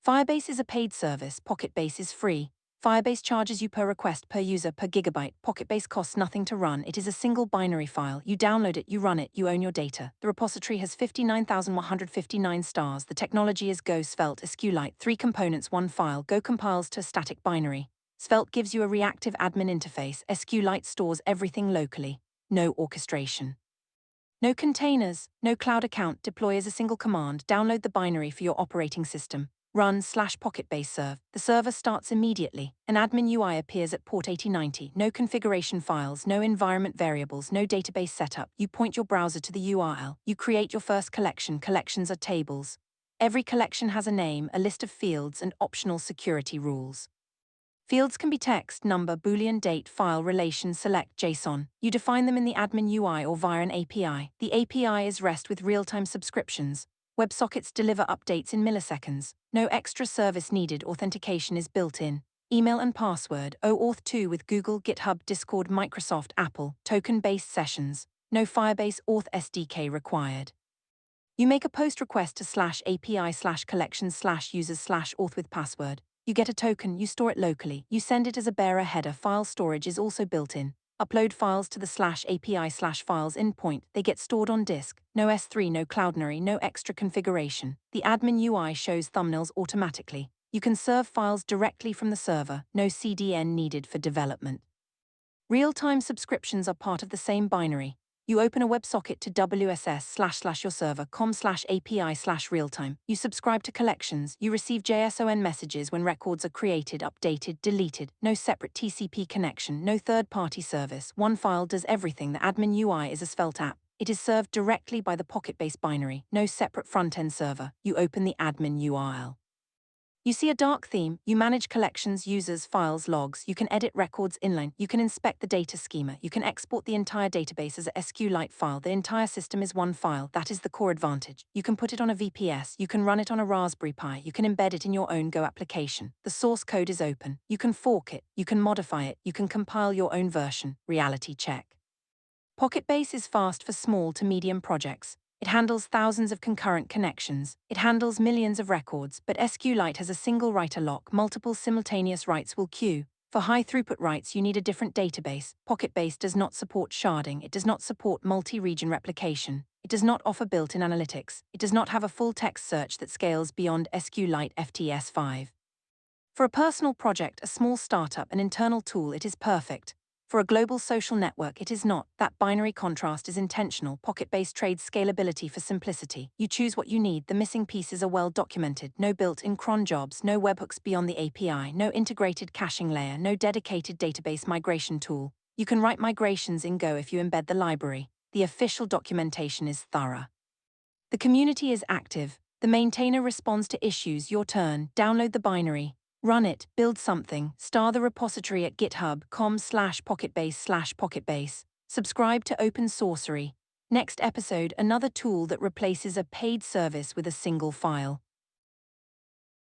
Firebase is a paid service, PocketBase is free. Firebase charges you per request, per user, per gigabyte. PocketBase costs nothing to run. It is a single binary file. You download it, you run it, you own your data. The repository has 59,159 stars. The technology is Go, Svelte, SQLite. 3 components, 1 file. Go compiles to a static binary. Svelte gives you a reactive admin interface. SQLite stores everything locally. No orchestration. No containers, no cloud account. Deploy as a single command. Download the binary for your operating system. Run/PocketBase serve. The server starts immediately. An admin UI appears at port 8090. No configuration files, no environment variables, no database setup. You point your browser to the URL. You create your first collection. Collections are tables. Every collection has a name, a list of fields, and optional security rules. Fields can be text, number, Boolean, date, file, relation, select, JSON. You define them in the admin UI or via an API. The API is REST with real-time subscriptions. WebSockets deliver updates in milliseconds. No extra service needed. Authentication is built in. Email and password. OAuth 2 with Google, GitHub, Discord, Microsoft, Apple. Token-based sessions. No Firebase Auth SDK required. You make a post request to /API/collections/users/auth with password. You get a token, you store it locally, you send it as a bearer header. File storage is also built in. Upload files to the /API/files endpoint. They get stored on disk. No S3, no Cloudinary, no extra configuration. The admin UI shows thumbnails automatically. You can serve files directly from the server. No CDN needed for development. Real-time subscriptions are part of the same binary. You open a WebSocket to wss/yourserver.com/API/realtime. You subscribe to collections. You receive JSON messages when records are created, updated, deleted. No separate TCP connection, no third-party service. One file does everything. The admin UI is a Svelte app. It is served directly by the PocketBase binary. No separate front-end server. You open the admin URL. You see a dark theme. You manage collections, users, files, logs. You can edit records inline. You can inspect the data schema. You can export the entire database as a SQLite file. The entire system is one file. That is the core advantage. You can put it on a VPS. You can run it on a Raspberry Pi. You can embed it in your own Go application. The source code is open. You can fork it. You can modify it. You can compile your own version. Reality check. PocketBase is fast for small to medium projects. It handles thousands of concurrent connections. It handles millions of records, but SQLite has a single writer lock. Multiple simultaneous writes will queue. For high-throughput writes, you need a different database. PocketBase does not support sharding. It does not support multi-region replication. It does not offer built-in analytics. It does not have a full-text search that scales beyond SQLite FTS5. For a personal project, a small startup, an internal tool, it is perfect. For a global social network, it is not. That binary contrast is intentional. PocketBase trades scalability for simplicity. You choose what you need. The missing pieces are well documented. No built-in cron jobs, no webhooks beyond the API, no integrated caching layer, no dedicated database migration tool. You can write migrations in Go if you embed the library. The official documentation is thorough. The community is active. The maintainer responds to issues. Your turn. Download the binary. Run it, build something, star the repository at github.com/pocketbase/pocketbase. Subscribe to Open Sourcery. Next episode, another tool that replaces a paid service with a single file.